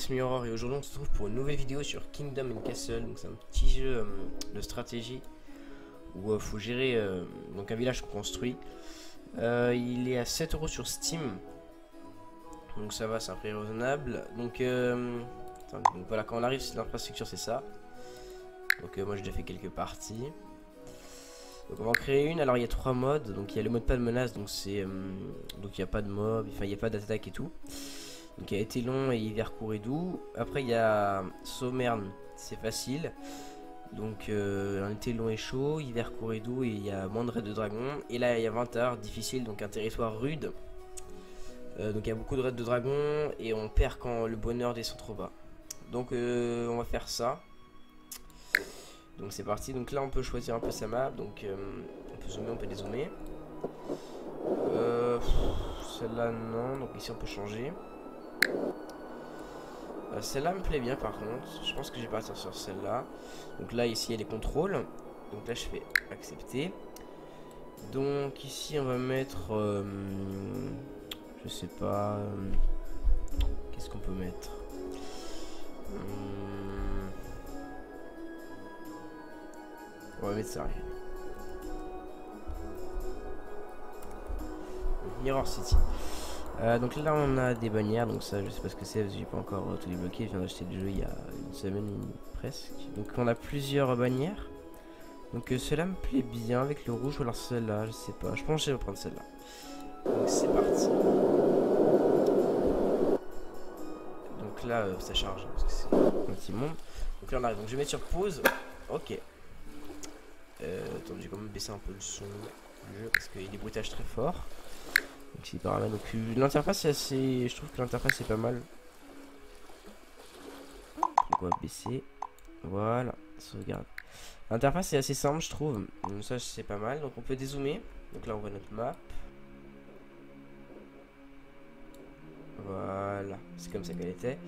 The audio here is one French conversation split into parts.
c'est Mirror et aujourd'hui on se retrouve pour une nouvelle vidéo sur Kingdom and Castle. Donc c'est un petit jeu de stratégie où il faut gérer donc un village qu'on construit. Il est à 7 € sur Steam, donc ça va, c'est un prix raisonnable. Donc voilà, quand on arrive sur l'infrastructure c'est ça. Donc moi j'ai déjà fait quelques parties. Donc on va en créer une. Alors il y a 3 modes. Donc il y a le mode pas de menace, donc c'est donc il n'y a pas de mob, enfin il n'y a pas d'attaque et tout. Donc il y a été long et hiver court et doux. Après il y a Sommern, c'est facile. Donc un été long et chaud, hiver court et doux, et il y a moins de raids de dragons. Et là il y a Vintar, difficile, donc un territoire rude. Donc il y a beaucoup de raids de dragons et on perd quand le bonheur descend trop bas. Donc on va faire ça. Donc c'est parti. Donc là on peut choisir un peu sa map. Donc on peut zoomer, on peut dézoomer. Celle-là non. Donc ici on peut changer. Celle-là me plaît bien par contre. Je pense que je vais partir sur celle-là. Donc là ici il y a les contrôles. Donc là je fais accepter. Donc ici on va mettre je sais pas qu'est-ce qu'on peut mettre. On va mettre ça. Mirror City. Donc là on a des bannières, donc ça je sais pas ce que c'est parce que j'ai pas encore tout débloqué, je viens d'acheter le jeu il y a une semaine presque. Donc on a plusieurs bannières. Donc celle-là me plaît bien avec le rouge, ou alors celle-là, je sais pas, je pense que je vais prendre celle-là. Donc c'est parti. Donc là ça charge parce que c'est un petit monde. Donc là on arrive, donc je vais mettre sur pause. Ok. Attends, j'ai quand même baissé un peu le son du jeu parce qu'il y a des bruitages très forts. Donc c'est pas mal. Donc l'interface est assez. Je trouve que l'interface est pas mal. Donc on va baisser. Voilà, sauvegarde. L'interface est assez simple, je trouve. Donc ça c'est pas mal. Donc on peut dézoomer. Donc là on voit notre map. Voilà, c'est comme ça qu'elle était.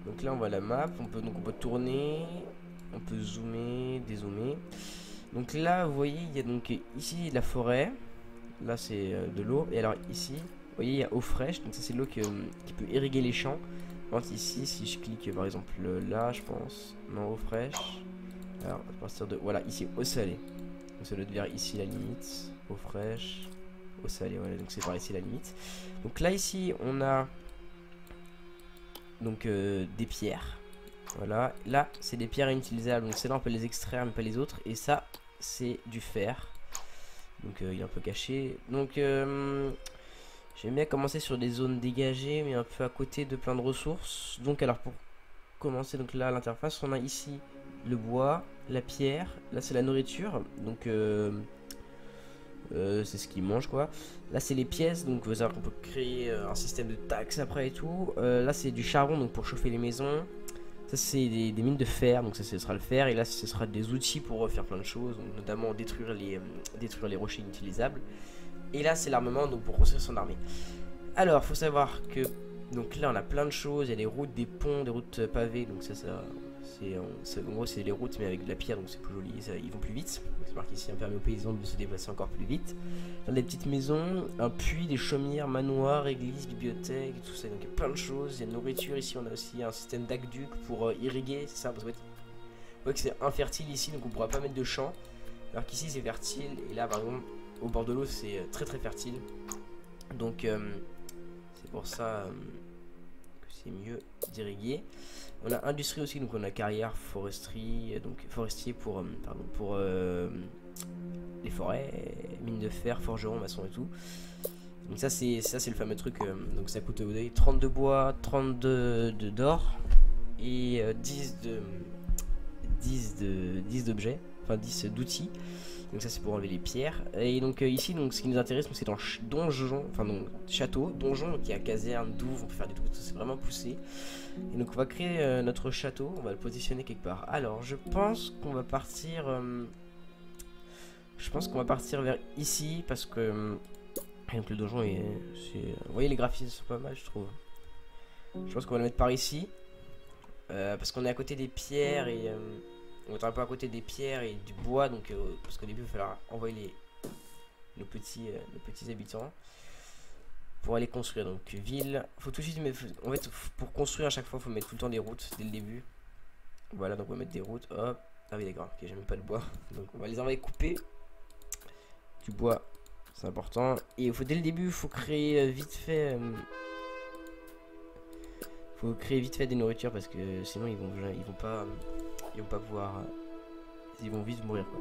Donc là on voit la map. On peut tourner. On peut zoomer, dézoomer. Donc là vous voyez il y a donc ici la forêt. Là c'est de l'eau. Et alors ici vous voyez il y a eau fraîche. Donc ça c'est l'eau qui peut irriguer les champs. Par contre ici si je clique par exemple là je pense. Non, eau fraîche. Alors à partir de voilà ici eau salée. Donc ça doit être vers ici la limite. Eau fraîche. Eau salée, voilà, donc c'est par ici la limite. Donc là ici on a donc des pierres. Voilà, là c'est des pierres inutilisables. Donc celles-là on peut les extraire mais pas les autres. Et ça c'est du fer. Donc il est un peu caché. Donc j'aime bien commencer sur des zones dégagées mais un peu à côté de plein de ressources. Donc alors pour commencer, donc là à l'interface on a ici le bois, la pierre. Là c'est la nourriture. Donc c'est ce qu'ils mangent quoi. Là c'est les pièces, donc vous savez qu'on peut créer un système de taxes après et tout. Là c'est du charbon donc pour chauffer les maisons. Ça c'est des mines de fer, donc ça ce sera le fer. Et là ce sera des outils pour faire plein de choses, donc, notamment détruire les rochers inutilisables. Et là c'est l'armement, donc pour construire son armée. Alors faut savoir que donc là on a plein de choses, il y a des routes, des ponts, des routes pavées. Donc ça c'est en gros c'est les routes mais avec de la pierre, donc c'est plus joli, ils vont plus vite. C'est marqué ici, ça permet aux paysans de se déplacer encore plus vite. Dans des petites maisons, un puits, des chaumières, manoirs, églises, bibliothèques, tout ça. Donc il y a plein de choses, il y a de nourriture. Ici on a aussi un système d'aqueduc pour irriguer, c'est ça, parce que vous voyez que c'est infertile ici, donc on pourra pas mettre de champs. Alors qu'ici c'est fertile, et là par exemple au bord de l'eau c'est très très fertile. Donc c'est pour ça que c'est mieux d'irriguer. On a industrie aussi, donc on a carrière, foresterie, donc forestier pour les forêts, mine de fer, forgeron, maçon et tout. Donc ça c'est le fameux truc. Donc ça coûte 30 de bois, 32 d'or et 10 d'objets, enfin 10 d'outils. Donc ça c'est pour enlever les pierres. Et donc ici donc ce qui nous intéresse c'est dans donjon, enfin donc château, donjon, donc il y a caserne, douve, on peut faire des trucs, c'est vraiment poussé. Et donc on va créer notre château, on va le positionner quelque part. Alors je pense qu'on va partir vers ici parce que donc le donjon est vous voyez les graphismes sont pas mal je trouve. Je pense qu'on va le mettre par ici parce qu'on est à côté des pierres et on est un peu à côté des pierres et du bois, donc parce qu'au début il va falloir envoyer nos petits habitants pour aller construire. Donc ville, faut tout de suite mettre, en fait pour construire à chaque fois faut mettre tout le temps des routes dès le début. Voilà, donc on va mettre des routes, hop. Ah oui d'accord, ok, j'ai même pas de bois. Donc on va les envoyer couper. Du bois, c'est important. Et il faut dès le début, il faut créer vite fait faut créer vite fait des nourritures parce que sinon ils vont pas pouvoir ils vont vite mourir quoi.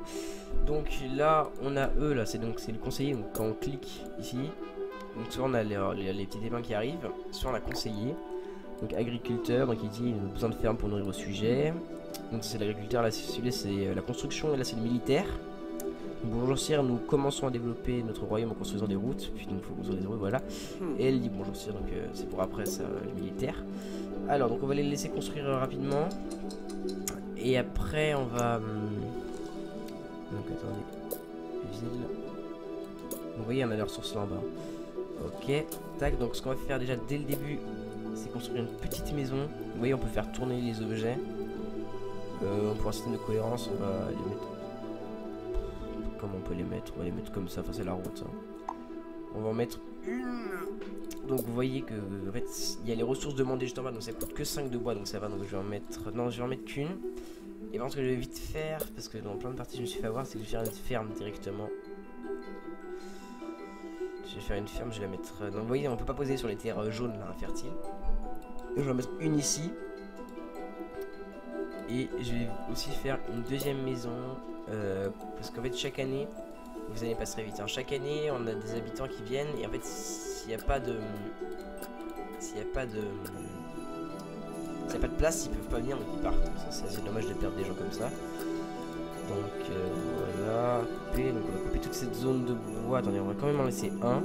Donc là on a eux là, c'est le conseiller. Donc quand on clique ici, donc soit on a les petits épins qui arrivent, soit on a conseiller. Donc agriculteur, donc il dit il a besoin de ferme pour nourrir au sujet. Donc c'est l'agriculteur, là celui-là c'est la construction et là c'est le militaire. Bonjour sire, nous commençons à développer notre royaume en construisant des routes. Puis donc il faut construire des routes, voilà. Et elle dit bonjour sire, donc c'est pour après ça, le militaire. Alors donc on va les laisser construire rapidement. Et après on va... donc attendez. Ville. Donc, vous voyez on a les ressources là en bas. Ok. Tac, donc ce qu'on va faire déjà dès le début, c'est construire une petite maison. Vous voyez on peut faire tourner les objets. Pour un système de cohérence on va les mettre... Comment on peut les mettre? On va les mettre comme ça, enfin c'est la route hein. On va en mettre une. Donc vous voyez que en fait il y a les ressources demandées juste en bas, donc ça coûte que 5 de bois, donc ça va. Donc je vais en mettre... Non, je vais en mettre qu'une. Et par contre ce que je vais vite faire, parce que dans plein de parties je me suis fait avoir, c'est que je vais faire une ferme directement. Je vais faire une ferme, je vais la mettre... Donc vous voyez on peut pas poser sur les terres jaunes là, infertiles. Donc je vais en mettre une ici. Et je vais aussi faire une deuxième maison. Parce qu'en fait chaque année, vous allez passer très vite hein. Chaque année on a des habitants qui viennent. Et en fait s'il n'y a pas de place, ils peuvent pas venir, donc ils partent. C'est dommage de perdre des gens comme ça. Donc voilà, couper. Donc on va couper toute cette zone de bois. Attendez, on va quand même en laisser un.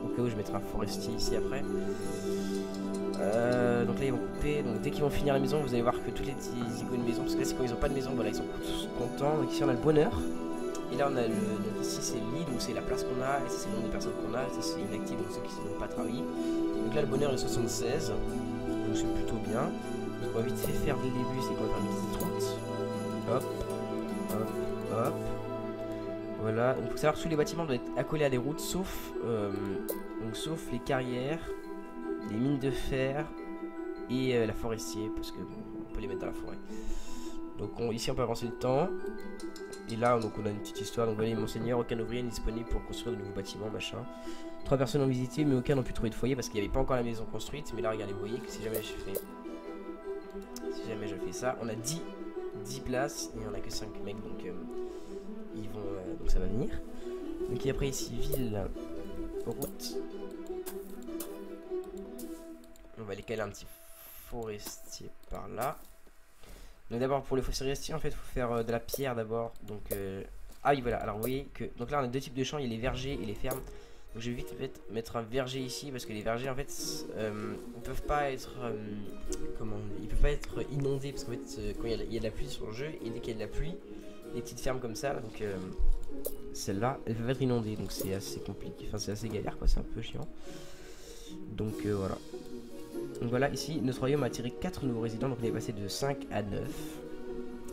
Au cas où je mettrai un forestier ici après. Donc là ils vont couper, donc dès qu'ils vont finir la maison vous allez voir que tous les petits icônes de maison, parce que là c'est quand ils ont pas de maison, voilà ils sont tous contents. Donc ici on a le bonheur, et là on a le, donc ici c'est le lit, donc c'est la place qu'on a, et c'est le nombre de personnes qu'on a, et ça c'est inactif, donc ceux qui n'ont pas travaillé. Donc là le bonheur est 76, donc c'est plutôt bien. Donc on va vite fait faire dès le début, c'est qu'on va faire une petite route, hop, hop, hop. Voilà, donc il faut savoir que tous les bâtiments doivent être accolés à des routes, sauf les carrières, les mines de fer et la forestier, parce que bon, on peut les mettre dans la forêt. Donc ici on peut avancer le temps. Et là donc on a une petite histoire. Donc voyez monseigneur, aucun ouvrier n'est disponible pour construire de nouveaux bâtiments, machin. 3 personnes ont visité mais aucun n'ont pu trouver de foyer parce qu'il n'y avait pas encore la maison construite. Mais là regardez, vous voyez que si jamais je fais ça, on a 10 places et on a que 5 mecs, donc ils vont donc ça va venir. Donc après ici ville, route. On va les caler un petit forestier par là. Donc d'abord pour les forestiers en fait il faut faire de la pierre d'abord. Donc ah oui voilà, alors vous voyez que donc là on a deux types de champs, il y a les vergers et les fermes. Donc je vais vite mettre un verger ici parce que les vergers en fait ils peuvent pas être ils peuvent pas être inondés parce qu'en fait quand il y a de la pluie sur le jeu, et dès qu'il y a de la pluie, les petites fermes comme ça, donc celles-là elles peuvent être inondées, donc c'est assez compliqué, enfin c'est assez galère quoi, c'est un peu chiant. Donc voilà. Donc voilà, ici notre royaume a attiré 4 nouveaux résidents, donc on est passé de 5 à 9.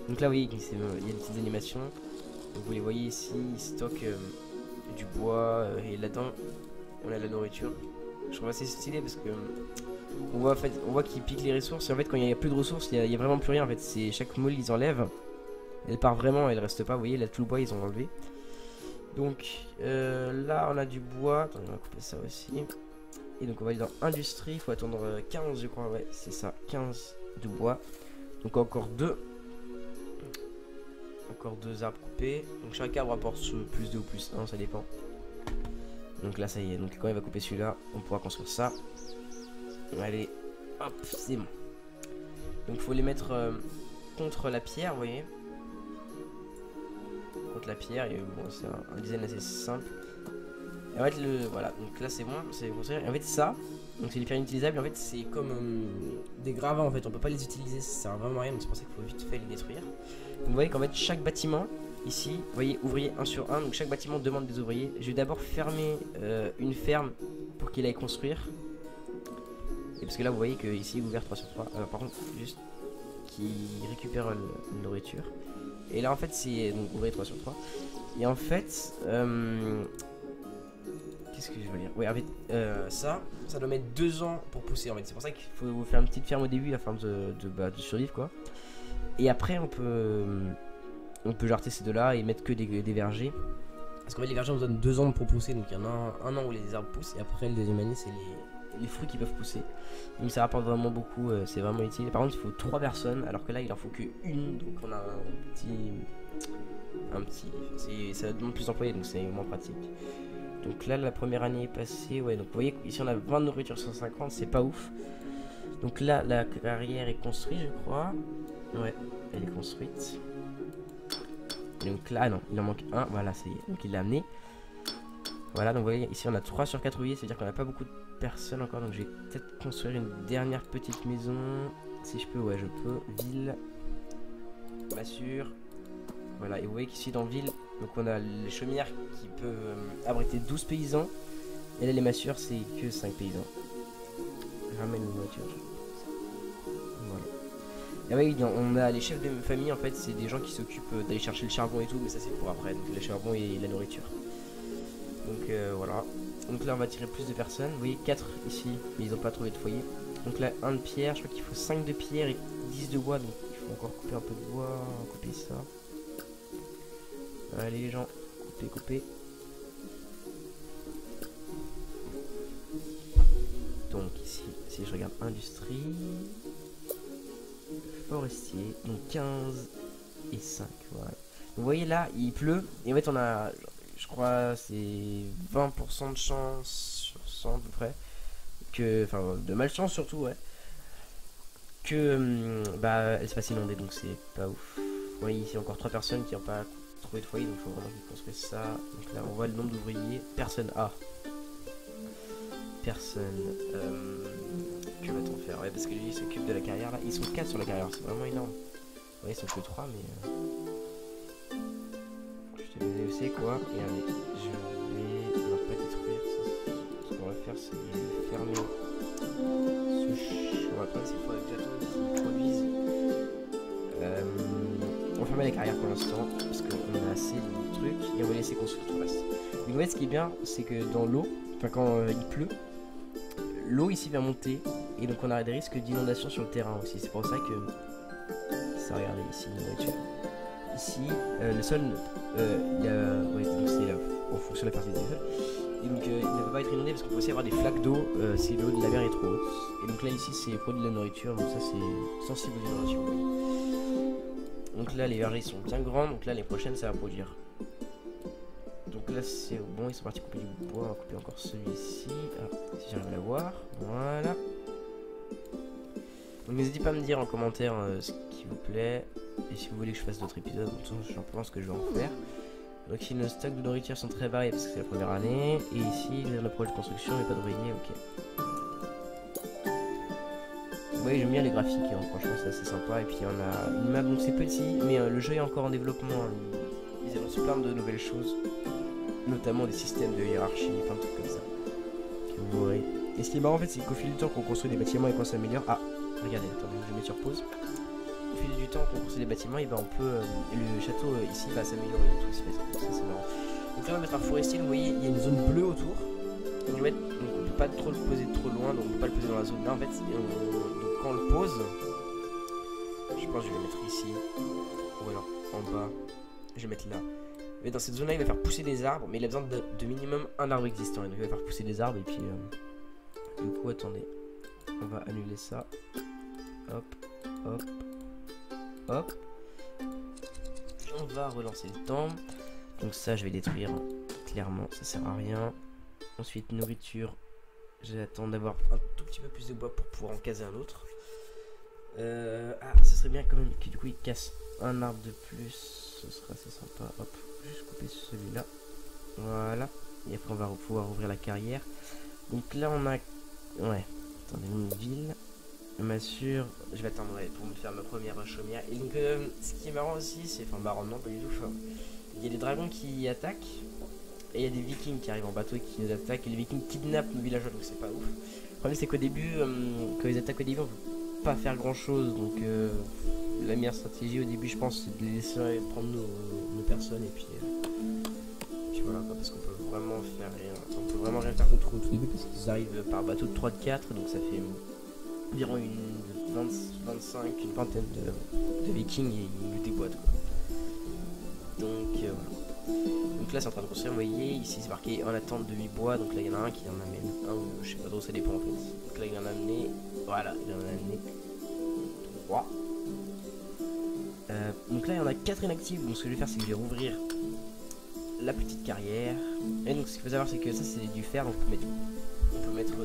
Donc là vous voyez qu'il y a des petites animations. Donc vous les voyez ici, ils stockent du bois et là-dedans on a de la nourriture. Je trouve assez stylé parce que on voit qu'ils piquent les ressources et en fait quand il n'y a plus de ressources, il y a vraiment plus rien en fait. C'est chaque moule ils enlèvent, elle part vraiment, elle reste pas. Vous voyez là tout le bois ils ont enlevé. Donc là on a du bois. Attendez, on va couper ça aussi. Et donc on va aller dans industrie, il faut attendre 15 je crois, ouais c'est ça, 15 de bois. Donc encore deux arbres coupés. Donc chaque arbre apporte plus 2 ou plus 1, ça dépend. Donc là ça y est, donc quand il va couper celui-là, on pourra construire ça. Allez, hop, c'est bon. Donc il faut les mettre contre la pierre, vous voyez. Contre la pierre, et bon c'est un design assez simple. Et en fait voilà, donc là c'est bon, c'est construire. Et en fait ça, donc c'est les pierres inutilisables, en fait c'est comme des gravats en fait, on peut pas les utiliser, ça sert vraiment à rien, donc c'est pour ça qu'il faut vite fait les détruire. Donc vous voyez qu'en fait chaque bâtiment, ici, vous voyez ouvrier 1 sur 1, donc chaque bâtiment demande des ouvriers. Je vais d'abord fermer une ferme pour qu'il aille construire. Et parce que là vous voyez que ici ouvert 3 sur 3, par contre juste qui récupère la nourriture. Et là en fait c'est donc ouvrier 3 sur 3. Et en fait... qu'est-ce que je veux dire? Ouais, en fait, ça doit mettre 2 ans pour pousser en fait. C'est pour ça qu'il faut faire une petite ferme au début afin de survivre quoi. Et après, on peut jarter ces deux-là et mettre que des vergers. Parce qu'en fait, les vergers ont besoin de 2 ans pour pousser. Donc il y en a un an où les arbres poussent. Et après, le deuxième année, c'est les fruits qui peuvent pousser. Donc ça rapporte vraiment beaucoup. C'est vraiment utile. Par contre, il faut 3 personnes. Alors que là, il en faut qu'une. Donc on a ça demande plus d'employés. Donc c'est moins pratique. Donc là, la première année est passée. Ouais, donc vous voyez, ici, on a 20 de nourriture sur 50. C'est pas ouf. Donc là, la carrière est construite, je crois. Ouais, elle est construite. Et donc là, non, il en manque un. Voilà, ça y est. Donc il l'a amené. Voilà, donc vous voyez, ici on a 3 sur 4 ouvriers. C'est-à-dire qu'on n'a pas beaucoup de personnes encore. Donc je vais peut-être construire une dernière petite maison. Si je peux, ouais, je peux. Ville. Massure. Voilà, et vous voyez qu'ici dans ville, donc on a les chaumières qui peuvent abriter 12 paysans. Et là, les massures, c'est que 5 paysans. Ramène une voiture. Voilà. Et oui, on a les chefs de famille en fait, c'est des gens qui s'occupent d'aller chercher le charbon et tout, mais ça c'est pour après, donc le charbon et la nourriture. Donc voilà. Donc là on va tirer plus de personnes. Vous voyez 4 ici, mais ils n'ont pas trouvé de foyer. Donc là 1 de pierre, je crois qu'il faut 5 de pierre et 10 de bois, donc il faut encore couper un peu de bois, on va couper ça. Allez les gens, coupez. Donc ici, si je regarde industrie, forestier, donc 15 et 5, voilà. Vous voyez là, il pleut, et en fait on a, je crois, c'est 20% de chance sur 100 à peu près, enfin de malchance surtout, ouais, que elle se fasse inonder, donc c'est pas ouf. Vous voyez ici encore 3 personnes qui n'ont pas trouvé de foyer, donc il faut vraiment qu'ils construisent ça. Donc là on voit le nombre d'ouvriers, personne, personne. Que va-t-on faire? Ouais, parce que lui il s'occupe de la carrière là. Ils sont 4 sur la carrière, c'est vraiment énorme. Ouais, ils sont que 3, mais. Je te disais où c'est quoi. Et allez, je vais. On va pas détruire ça. Ce qu'on va faire, c'est que je vais fermer. On va pas essayer de j'attends qu'ils produisent. On va fermer la carrière pour l'instant, parce qu'on a assez de trucs. Et on va laisser construire tout le reste. Donc en fait, ce qui est bien, c'est que dans l'eau, enfin quand il pleut, l'eau ici va monter et donc on a des risques d'inondation sur le terrain aussi. C'est pour ça que ça, regardez ici, nourriture. Ici, le sol, il y a, ouais, donc c'est en fonction de la partie du sol. Et donc il ne peut pas être inondé parce qu'on peut aussi avoir des flaques d'eau si l'eau de la mer est trop haute. Et donc là ici c'est produit de la nourriture, donc ça c'est sensible aux inondations. Oui. Donc là les vergers sont bien grands, donc là les prochaines ça va produire. Donc là c'est bon, ils sont partis couper du bois, on va couper encore celui-ci. Ah, si j'arrive à l'avoir, voilà. Donc n'hésitez pas à me dire en commentaire ce qui vous plaît. Et si vous voulez que je fasse d'autres épisodes, j'en pense que je vais en faire. Donc ici nos stocks de nourriture sont très variés parce que c'est la première année. Et ici on a le projet de construction mais pas d'ouvriers, ok. Vous voyez j'aime bien les graphiques, hein. Franchement c'est assez sympa. Et puis on a une map, donc c'est petit, mais le jeu est encore en développement, hein. Ils annoncent plein de nouvelles choses. Notamment des systèmes de hiérarchie, plein de trucs comme ça. Que vous verrez. Et ce qui est marrant en fait c'est qu'au fil du temps qu'on construit des bâtiments et qu'on s'améliore. Ah, regardez, attendez, je mets sur pause. Au fil du temps qu'on construit des bâtiments, et ben on peut. Le château ici va s'améliorer et tout, ça c'est marrant. Donc là on va mettre un forestier, vous voyez, il y a une zone bleue autour. Donc on peut pas trop le poser trop loin, donc on peut pas le poser dans la zone là en fait. Donc quand on le pose, je pense que je vais le mettre ici. Ou alors en bas, je vais mettre là. Mais dans cette zone là il va faire pousser des arbres, mais il a besoin de minimum un arbre existant. Et donc il va faire pousser des arbres et puis du coup attendez, on va annuler ça. Hop, hop, hop. On va relancer le temps. Donc ça je vais détruire, clairement ça sert à rien. Ensuite nourriture, j'attends d'avoir un tout petit peu plus de bois pour pouvoir en caser un autre. Ah ce serait bien quand même que du coup il casse un arbre de plus, ce serait assez sympa. Hop, juste couper celui-là, voilà. Et après on va pouvoir ouvrir la carrière. Donc là on a, ouais, attendez, une ville. Je m'assure, je vais attendre pour me faire ma première chaumière. Et donc ce qui est marrant aussi, c'est, enfin marrant non pas du tout, il y a des dragons qui attaquent. Et il y a des vikings qui arrivent en bateau et qui nous attaquent. Et les vikings kidnappent nos villageois, donc c'est pas ouf. Le problème c'est qu'au début, quand ils attaquent au début, on peut pas faire grand chose. Donc la meilleure stratégie au début, je pense, c'est de les laisser prendre nos personnes. Et puis voilà quoi, parce qu'on peut vraiment faire rien. On peut faut vraiment rien faire contre eux au tout début parce qu'ils arrivent par bateau de 3 de 4, donc ça fait environ une 25, une vingtaine de vikings et ils nous déboîtent quoi. Donc voilà. Donc là c'est en train de construire, vous voyez, ici c'est marqué en attente de 8 bois, donc là il y en a un qui en amène un ou je sais pas trop, ça dépend en fait. Donc là il en a amené, voilà, il en a amené 3. Donc là il y en a 4 inactifs, donc ce que je vais faire c'est que je vais rouvrir la petite carrière. Et donc ce qu'il faut savoir c'est que ça c'est du fer, donc on peut mettre 2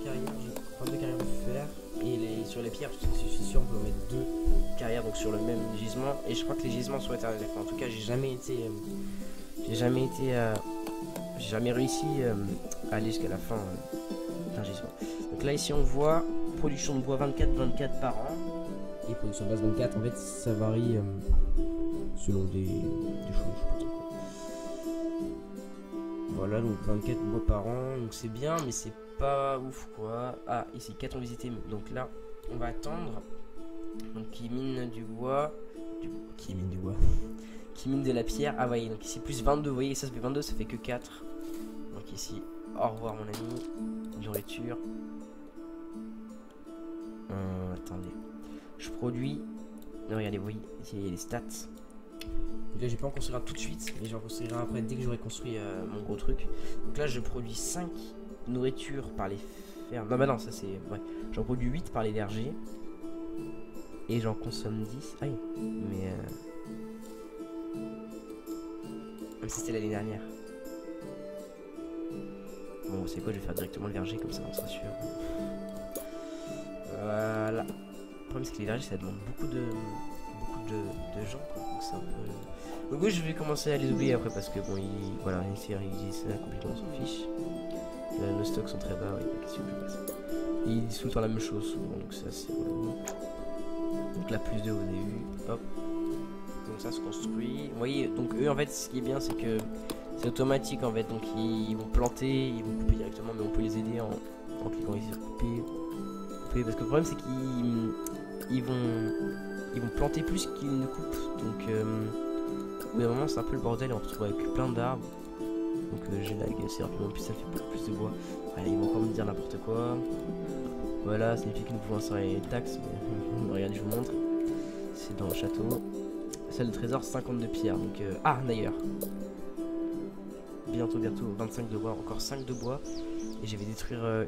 carrières, je crois 2 carrières de fer. Et sur les pierres, je suis sûr on peut mettre 2 carrières donc sur le même gisement. Et je crois que les gisements sont éternels. Enfin, en tout cas j'ai jamais réussi à aller jusqu'à la fin d'un gisement. Donc là ici on voit production de bois 24 par an. Et production de base 24, en fait ça varie selon des choses, je sais pas quoi. Voilà, donc 24 bois par an, donc c'est bien mais c'est pas ouf quoi. Ah ici 4 ont visité, donc là on va attendre. Donc qui mine du bois, qui mine du bois, qui mine de la pierre. Ah voyez, donc ici plus 22, vous voyez ça fait 22, ça fait que 4. Donc ici au revoir mon ami, nourriture. Attendez, je produis. Non, regardez, vous voyez ici il y a les stats. Donc là je vais pas en construire un tout de suite, mais j'en construirai un après dès que j'aurai construit mon gros truc. Donc là je produis 5 nourriture par les fermes. Non bah non, ça c'est... Ouais. J'en produis 8 par les vergers. Et j'en consomme 10. Ah oui. Mais... Même si c'était l'année dernière. Bon, c'est quoi, je vais faire directement le verger, comme ça on sera sûr. Voilà. Le problème c'est que les vergers ça demande beaucoup de gens quoi. Donc c'est un peu... Donc oui, je vais commencer à les oublier après parce que bon, voilà, ici c'est complètement on s'en fiche. Nos stocks sont très bas, ouais, pas question que je passe. Ils disent tout le temps la même chose souvent, donc ça c'est relou. Donc là plus 2 vous avez vu, hop. Donc ça se construit. Vous voyez, donc eux en fait ce qui est bien c'est que c'est automatique en fait, donc ils vont planter, ils vont couper directement, mais on peut les aider en cliquant ici sur couper. Parce que le problème c'est qu'ils vont planter plus qu'ils ne coupent. Donc au bout d'un moment c'est un peu le bordel et on se retrouve avec plein d'arbres. Donc j'ai lag assez rapidement, puis ça fait beaucoup plus de bois. Allez, ils vont encore me dire n'importe quoi. Voilà, ça signifie que nous pouvons insérer les taxes, mais regardez, je vous montre. C'est dans le château. Salle de trésor, 52 pierres. Donc ah d'ailleurs, bientôt 25 de bois, encore 5 de bois. Et je vais détruire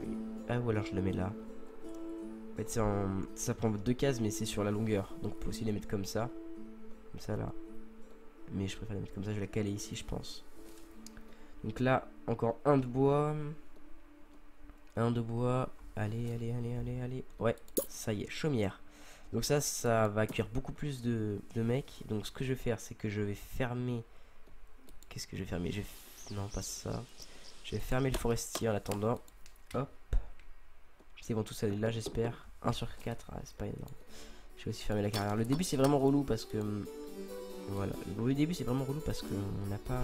ah ou alors je le mets là. En fait ça prend 2 cases mais c'est sur la longueur. Donc on peut aussi les mettre comme ça là. Mais je préfère les mettre comme ça, je vais la caler ici je pense. Donc là, encore un de bois. Un de bois. Allez. Ouais, ça y est, chaumière. Donc ça va cuire beaucoup plus de mecs. Donc ce que je vais faire, c'est que je vais fermer... Qu'est-ce que je vais fermer? Non, pas ça. Je vais fermer le forestier en attendant. Hop. Ils vont tous aller là, j'espère. 1 sur 4, ah, c'est pas énorme. Je vais aussi fermer la carrière. Le début, c'est vraiment relou parce que... Voilà, le début, c'est vraiment relou parce qu'on n'a pas...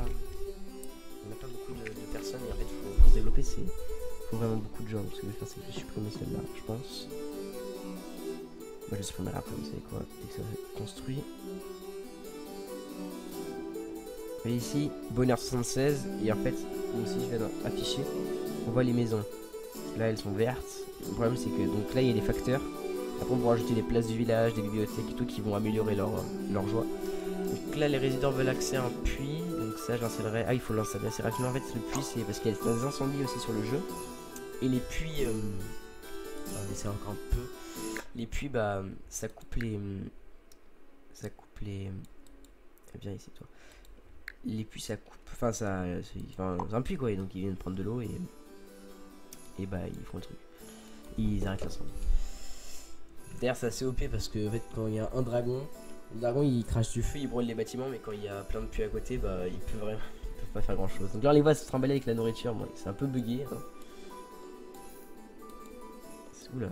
On n'a pas beaucoup de personnes et en fait pour se développer il faut vraiment beaucoup de gens. Donc ce que je vais faire c'est que je vais supprimer celle-là je pense. Moi je vais supprimer après, vous savez quoi, dès que ça va être construit. Et ici, bonheur 76 et en fait, donc si je vais dans afficher, on voit les maisons. Là elles sont vertes. Le problème c'est que donc là il y a des facteurs. Après on pourra ajouter des places du village, des bibliothèques et tout qui vont améliorer leur joie. Donc là les résidents veulent accès à un puits. Donc ça j'installerai. Ah il faut l'installer assez rapidement en fait le puits c'est parce qu'il y a des incendies aussi sur le jeu. Et les puits on va laisser encore un peu. Les puits bah ça coupe les. Viens ici toi. Les puits ça coupe. Enfin ça. C'est un puits quoi et donc ils viennent prendre de l'eau et bah ils font le truc. Ils arrêtent l'incendie. D'ailleurs c'est assez OP parce que en fait quand il y a un dragon. Le dragon il crache du feu, il brûle les bâtiments, mais quand il y a plein de puits à côté, bah ils peuvent pas faire grand chose. Donc là on les voit se trimballer avec la nourriture, bon, c'est un peu bugué. Hein. Oula,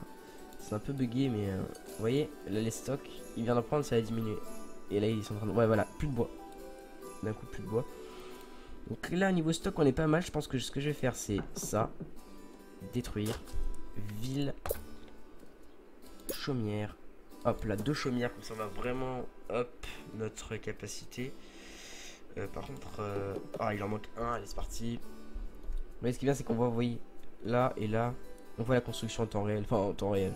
c'est un peu bugué, mais vous voyez, là les stocks, il vient d'en prendre, ça a diminué. Et là ils sont en train de... Ouais voilà, plus de bois. D'un coup plus de bois. Donc là au niveau stock on est pas mal, je pense que ce que je vais faire c'est ça. Détruire. Ville. Chaumière. Hop là, 2 chaumières, comme ça on va vraiment up notre capacité. Par contre, ah il en manque un, allez c'est parti. Mais ce qui est bien, c'est qu'on voit, vous voyez, là et là, on voit la construction en temps réel. Enfin, en temps réel.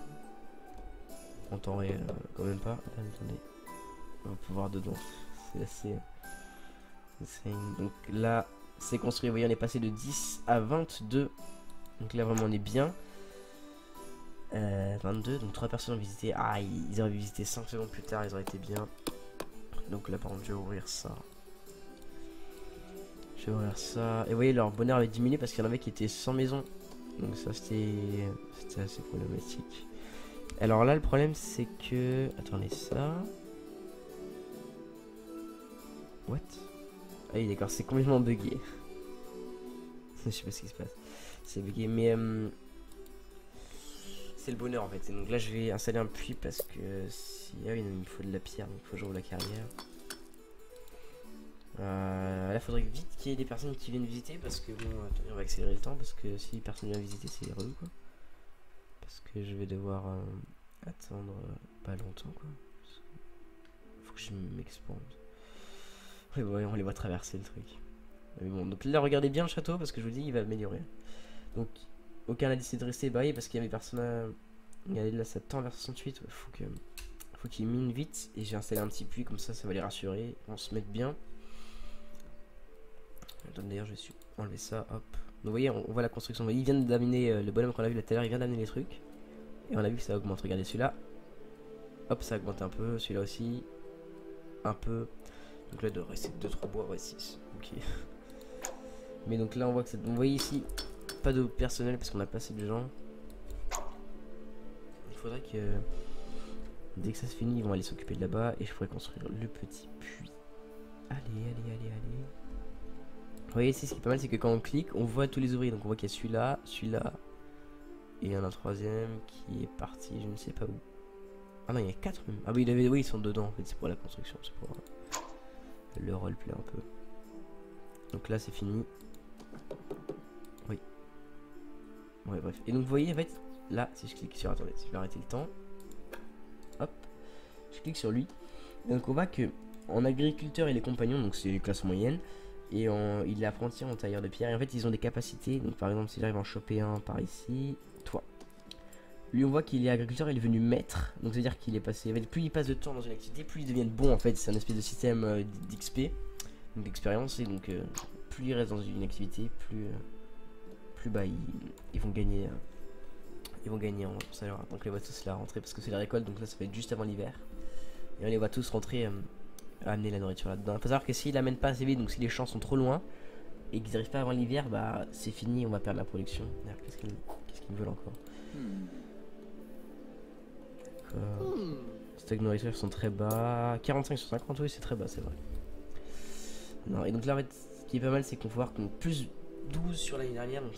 En temps réel, quand même pas. Attendez. On va pouvoir dedans. C'est assez. Donc là, c'est construit. Vous voyez, on est passé de 10 à 22. Donc là, vraiment, on est bien. 22. Donc 3 personnes ont visité. Ah, ils auraient visité 5 secondes plus tard. Ils auraient été bien. Donc là, par contre, je vais ouvrir ça. Je vais ouvrir ça. Et vous voyez, leur bonheur avait diminué parce qu'il y en avait qui étaient sans maison. Donc ça, c'était assez problématique. Alors là, le problème, c'est que... Attendez, ça... What? Ah oui, d'accord, c'est complètement bugué. Je sais pas ce qui se passe. C'est bugué, mais... c'est le bonheur, en fait. Et donc là, je vais installer un puits parce que... Si... Ah oui, il me faut de la pierre, donc il faut que j'ouvre la carrière. Là, faudrait vite qu'il y ait des personnes qui viennent visiter parce que bon, attendez, on va accélérer le temps parce que si personne vient visiter, c'est relou quoi. Parce que je vais devoir attendre pas longtemps quoi. Faut que je m'expande. Oui, ouais, on les voit traverser le truc. Mais bon, donc là, regardez bien le château parce que je vous dis, il va améliorer. Donc, aucun n'a décidé de rester barré parce qu'il y avait personne à. Regardez là, ça tend vers 68. Ouais, faut qu'ils minent vite et j'ai installé un petit puits comme ça va les rassurer. On se met bien. D'ailleurs, je vais enlever ça, hop. Donc, vous voyez, on voit la construction. Ils viennent d'amener le bonhomme qu'on a vu là tout à l'heure, il vient d'amener les trucs. Et on a vu que ça augmente. Regardez celui-là. Hop, ça augmente un peu. Celui-là aussi. Un peu. Donc là, il doit rester 2-3 bois. Ouais, 6. Ok. Mais donc là, on voit que vous voyez ici, pas de personnel parce qu'on a pas assez de gens. Il faudrait que. Dès que ça se finit, ils vont aller s'occuper de là-bas. Et je pourrais construire le petit puits. Allez. Vous voyez ici, ce qui est pas mal, c'est que quand on clique, on voit tous les ouvriers. Donc on voit qu'il y a celui-là. Et il y en a un troisième qui est parti, je ne sais pas où. Ah non, il y a 4 même. Ah oui, oui, ils sont dedans en fait, c'est pour la construction, c'est pour le roleplay un peu. Donc là, c'est fini. Oui. Ouais, bref. Et donc vous voyez, en fait, là, si je clique sur... Attendez, si je vais arrêter le temps. Hop. Je clique sur lui. Et donc on voit que en agriculteur et les compagnons, donc c'est les classes moyennes. Et il est apprenti en tailleur de pierre. Et en fait, ils ont des capacités. Donc, par exemple, si j'arrive à en choper un par ici, toi. Lui, on voit qu'il est agriculteur, il est devenu maître. Donc, c'est-à-dire qu'il est passé. En fait, plus il passe de temps dans une activité, plus il devient bon. En fait, c'est un espèce de système d'XP, donc d'expérience. Et donc, plus il reste dans une activité, plus bah, ils vont gagner. Ils vont gagner en salaire. Donc, on les voit tous là rentrer parce que c'est la récolte. Donc, là, ça va être juste avant l'hiver. Et on les voit tous rentrer. Amener la nourriture là-dedans. Il faut savoir que s'ils l'amènent pas assez vite, donc si les champs sont trop loin et qu'ils n'arrivent pas avant l'hiver, bah c'est fini, on va perdre la production. Qu'est-ce qu'ils veulent encore? D'accord. Stocks de nourriture sont très bas. 45 sur 50, oui, c'est très bas, c'est vrai. Non, et donc là, en fait, ce qui est pas mal, c'est qu'on voit qu'on plus 12 sur l'année dernière. Donc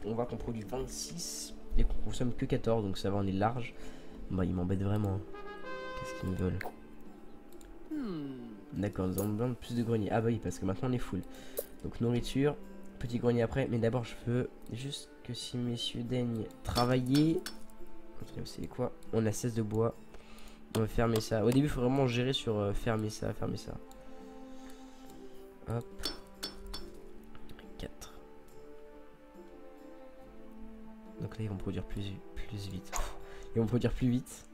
on voit qu'on produit 26 et qu'on consomme que 14, donc ça va, on est large. Bah, ils m'embêtent vraiment. Qu'est-ce qu'ils me veulent? D'accord, nous avons besoin de plus de greniers. Ah bah oui, parce que maintenant on est full. Donc nourriture, petit grenier après. Mais d'abord je veux juste que si messieurs daignent travailler. C'est quoi? On a 16 de bois. On va fermer ça. Au début il faut vraiment gérer sur fermer ça. Hop. 4. Donc là ils vont produire plus vite. Ils vont produire plus vite.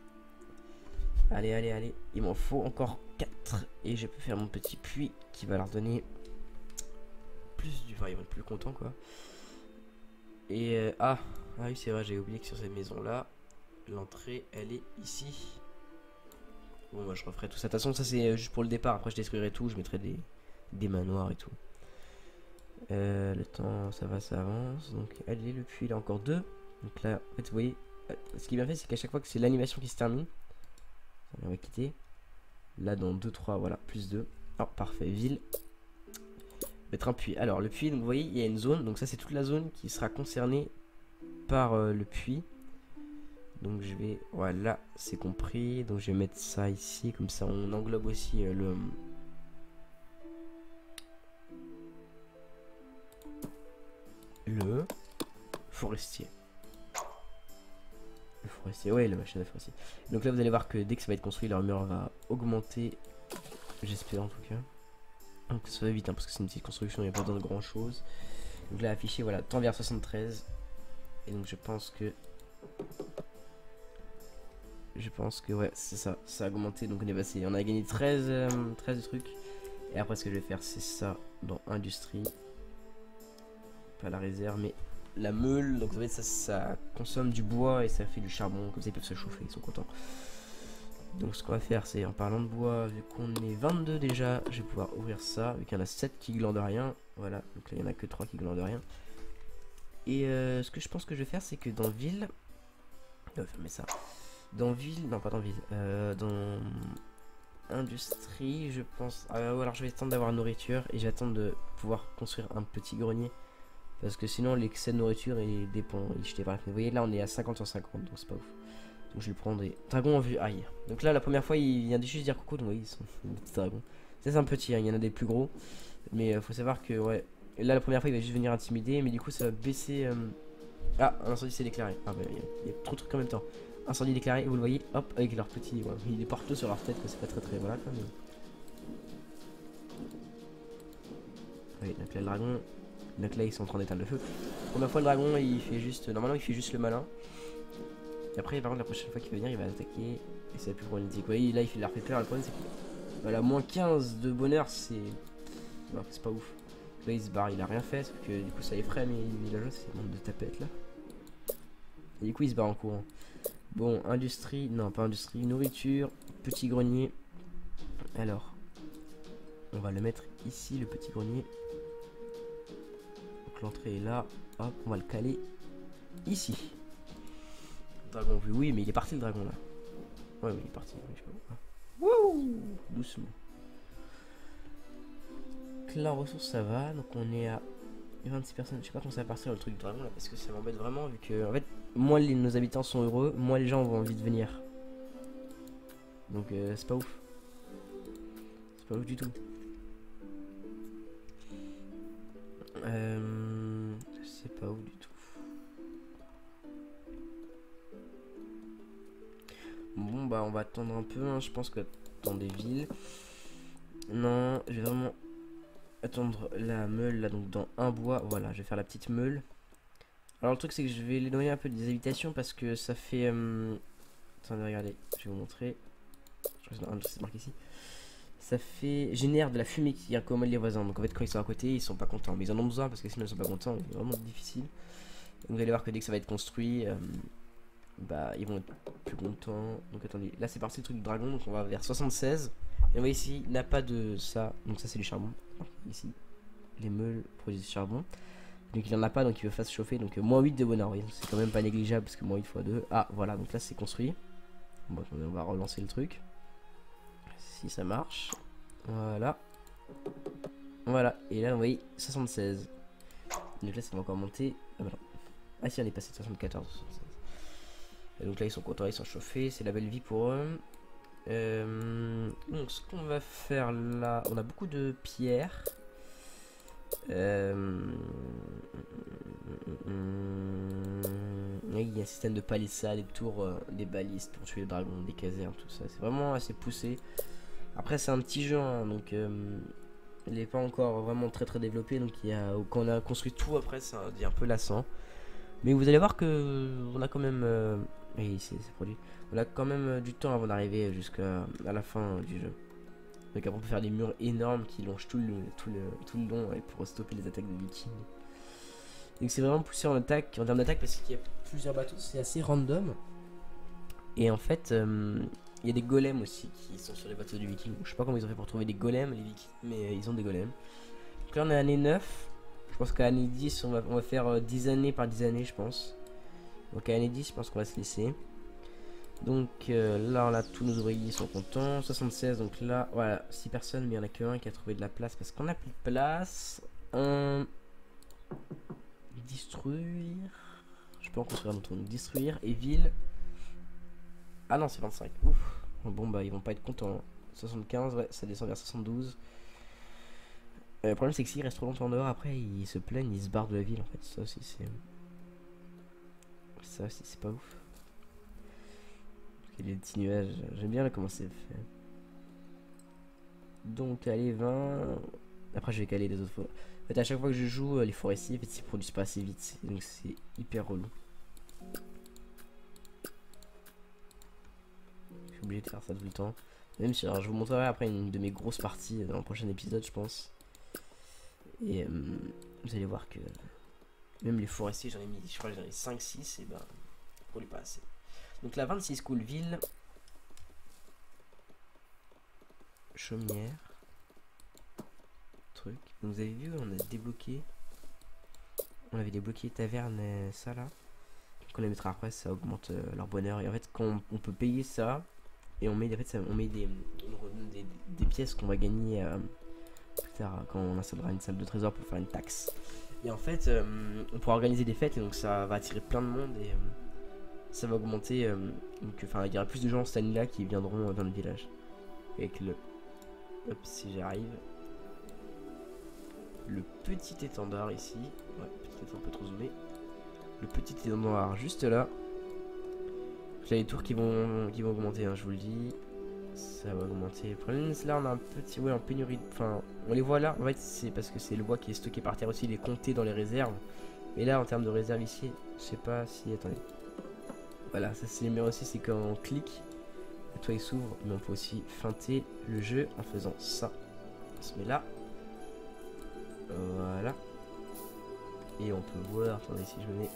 Allez. Il m'en faut encore 4. Et je peux faire mon petit puits qui va leur donner plus du... Enfin, ils vont être plus contents, quoi. Et... ah oui, c'est vrai, j'ai oublié que sur cette maison-là, l'entrée, elle est ici. Bon, moi, je referai tout ça. De toute façon, ça, c'est juste pour le départ. Après, je détruirai tout. Je mettrai des manoirs et tout. Le temps, ça va, ça avance. Donc, allez, le puits, il a encore 2. Donc là, en fait, vous voyez... ce qui est bien fait, c'est qu'à chaque fois que c'est l'animation qui se termine, on va quitter. Là dans 2-3, voilà, plus 2. Oh, parfait, ville. Mettre un puits. Alors le puits, donc vous voyez, il y a une zone. Donc ça c'est toute la zone qui sera concernée par le puits. Donc je vais, voilà, c'est compris. Donc je vais mettre ça ici, comme ça on englobe aussi le forestier. Le forestier, ouais, le machin de forestier. Donc là vous allez voir que dès que ça va être construit, leur mur va augmenter. J'espère en tout cas. Donc ça va vite, hein, parce que c'est une petite construction, il n'y a pas besoin de grand chose. Donc là affiché voilà, temps vers 73. Et donc je pense que ouais c'est ça, ça a augmenté, donc on est passé, on a gagné 13 trucs. Et après ce que je vais faire c'est ça dans industrie, pas la réserve mais la meule, donc en fait ça consomme du bois et ça fait du charbon, comme ça ils peuvent se chauffer, ils sont contents. Donc ce qu'on va faire c'est, en parlant de bois, vu qu'on est 22 déjà, je vais pouvoir ouvrir ça, vu qu'il y en a 7 qui glandent rien, voilà, donc là il n'y en a que 3 qui glandent rien. Et ce que je pense que je vais faire c'est que dans ville, fermer ça, dans ville, non pas dans ville, dans industrie je pense, ou alors je vais attendre d'avoir nourriture et j'attends de pouvoir construire un petit grenier. Parce que sinon l'excès de nourriture il dépend, il est jeté par la fenêtre. Vous voyez là on est à 50 sur 50 donc c'est pas ouf. Donc je vais le prendre et... Dragon en vue, aïe. Donc là la première fois il vient de juste dire coucou, donc oui ils sont des petits dragons. Ça c'est un petit, hein. Il y en a des plus gros. Mais faut savoir que ouais. Et là la première fois il va juste venir intimider, mais du coup ça va baisser... Ah, un incendie s'est déclaré. Ah bah il y a trop de trucs en même temps. Incendie déclaré, vous le voyez, hop, avec leur petit... Ouais, il est partout sur leur tête, que c'est pas très voilà quand même. Oui, donc là le dragon... Donc là ils sont en train d'éteindre le feu. Première fois le dragon il fait juste... Normalement il fait juste le malin. Et après par contre la prochaine fois qu'il va venir il va attaquer. Et ça va plus problématique. Vous voyez là il fait de la repère. Le problème c'est que... Voilà, moins 15 de bonheur c'est... Non c'est pas ouf. Là il se barre, il a rien fait. Sauf que du coup ça effraie mes villageois, c'est le monde de tapettes là. Et du coup il se barre en courant. Bon, industrie, non pas industrie, nourriture, petit grenier. Alors, on va le mettre ici, le petit grenier. Donc l'entrée est là, hop, on va le caler ici. Dragon vu, oui, mais il est parti le dragon là. Ouais, mais il est parti, je sais pas. Wouh, doucement. Donc là en ressources ça va, donc on est à 26 personnes. Je sais pas comment ça va partir le truc du dragon là, parce que ça m'embête vraiment vu que, en fait, moins nos habitants sont heureux, moins les gens ont envie de venir. Donc c'est pas ouf. C'est pas ouf du tout. C'est pas ouf du tout. Bon bah on va attendre un peu, hein. Je pense que dans des villes. Non, je vais vraiment attendre la meule là, donc dans un bois. Voilà, je vais faire la petite meule. Alors le truc c'est que je vais l'éloigner un peu des habitations parce que ça fait... Attendez, regardez, je vais vous montrer. Je crois que c'est marqué ici. Ça fait... génère de la fumée qui incommode les voisins. Donc en fait quand ils sont à côté ils sont pas contents. Mais ils en ont besoin parce que sinon ils sont pas contents. C'est vraiment difficile. Donc, vous allez voir que dès que ça va être construit, bah ils vont être plus contents. Donc attendez, là c'est parti le truc du dragon. Donc on va vers 76. Et on voit ici, il n'a pas de ça. Donc ça c'est du charbon. Ici, les meules produisent du charbon. Donc il en a pas, donc il veut faire se chauffer. Donc moins 8 de bonheur, oui. C'est quand même pas négligeable parce que moins 8 x 2. Ah voilà, donc là c'est construit. Bon, on va relancer le truc. Si ça marche. Voilà. Voilà. Et là, vous voyez, 76. Donc là, ça va encore monter. Ah, bah non. Ah si, on est passé de 74. 76. Et donc là, ils sont contents, ils sont chauffés. C'est la belle vie pour eux. Donc ce qu'on va faire là, on a beaucoup de pierres. Il y a un système de palissades, des tours, des balises pour tuer les dragons, des casernes, tout ça. C'est vraiment assez poussé. Après c'est un petit jeu, hein, donc il n'est pas encore vraiment très développé. Donc quand on a construit tout après, ça devient un peu lassant. Mais vous allez voir que on a quand même... oui, c'est produit. On a quand même du temps avant d'arriver jusqu'à la fin du jeu. Donc après on peut faire des murs énormes qui longent tout le long pour stopper les attaques de vikings. Donc c'est vraiment poussé en attaque, en termes d'attaque, parce qu'il y a plusieurs bateaux, c'est assez random. Et en fait, il y a des golems aussi qui sont sur les bateaux du viking. Je sais pas comment ils ont fait pour trouver des golems les vikings, mais ils ont des golems. Donc là on est à année 9. Je pense qu'à l'année 10 on va faire 10 années par 10 années je pense. Donc à l'année 10 je pense qu'on va se laisser. Donc là on a tous nos ouvriers, ils sont contents. 76, donc là voilà, 6 personnes, mais il n'y en a que un qui a trouvé de la place parce qu'on a plus de place. Détruire. Je peux en construire un autre, donc détruire. Et ville. Ah non c'est 25. Ouf. Bon bah ils vont pas être contents, hein. 75, ouais, ça descend vers 72. Le problème c'est que s'ils restent trop longtemps dehors, après ils se plaignent, ils se barrent de la ville en fait. Ça aussi c'est... Ça aussi c'est pas ouf. Il y a des petits nuages, j'aime bien là comment c'est fait. Donc allez 20. Après je vais caler les autres fois. En fait, à chaque fois que je joue les forestiers, en fait, ils produisent pas assez vite. Donc c'est hyper relou. Je suis obligé de faire ça tout le temps. Même si alors, je vous montrerai après une de mes grosses parties dans le prochain épisode, je pense. Et vous allez voir que même les forestiers, j'en ai mis, je crois que j'en ai 5-6 et ben, pour lui pas assez. Donc la 26 Coolville. Chaumière. Truc. Donc vous avez vu, on a débloqué. On avait débloqué taverne et ça là. Donc on les mettra après, ça augmente leur bonheur. Et en fait, quand on peut payer ça, et on met, en fait, ça, on met des pièces qu'on va gagner plus tard quand on installera une salle de trésor pour faire une taxe. Et en fait, on pourra organiser des fêtes et donc ça va attirer plein de monde et ça va augmenter. Donc, enfin, il y aura plus de gens cette année-là qui viendront dans le village. Avec le. Hop, si j'arrive. Le petit étendard ici. Ouais, peut-être un peu trop zoomé. Le petit étendard juste là. Là, les tours qui vont augmenter, hein, je vous le dis. Ça va augmenter. Le problème, c'est là, on a un petit. Ouais, en pénurie. Enfin, on les voit là. En fait, c'est parce que c'est le bois qui est stocké par terre aussi. Il est compté dans les réserves. Mais là, en termes de réserve ici, je sais pas si. Attendez. Voilà, ça c'est le numéro aussi. C'est quand on clique, le toit il s'ouvre. Mais on peut aussi feinter le jeu en faisant ça. On se met là. Voilà. Et on peut voir. Attendez, si je me mets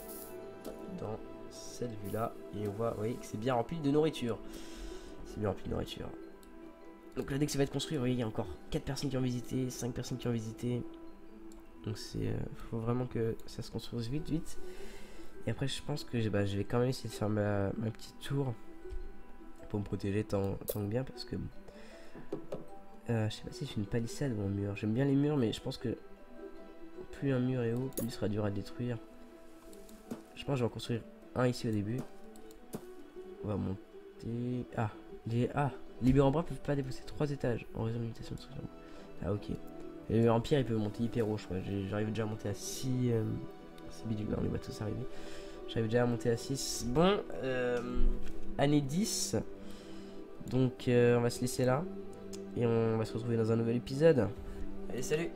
dans cette vue là et on voit, vous voyez, que c'est bien rempli de nourriture. C'est bien rempli de nourriture. Donc là, dès que ça va être construit, vous voyez, il y a encore 4 personnes qui ont visité, 5 personnes qui ont visité. Donc c'est faut vraiment que ça se construise vite. Et après, je pense que je vais quand même essayer de faire ma petite tour pour me protéger tant que bien, parce que je sais pas si c'est une palissade ou un mur. J'aime bien les murs, mais je pense que plus un mur est haut, plus il sera dur à détruire. Je pense que je vais en construire un ici au début. On va monter. Les murs en bois peuvent pas dépasser 3 étages en raison de limitation de structure. Ah, ok. Et en pierre, il peut monter hyper haut, je crois. J'arrive déjà à monter à 6. C'est bidule, on les voit tous arriver. J'arrive déjà à monter à 6. Bon, année 10. Donc, on va se laisser là. Et on va se retrouver dans un nouvel épisode. Allez, salut!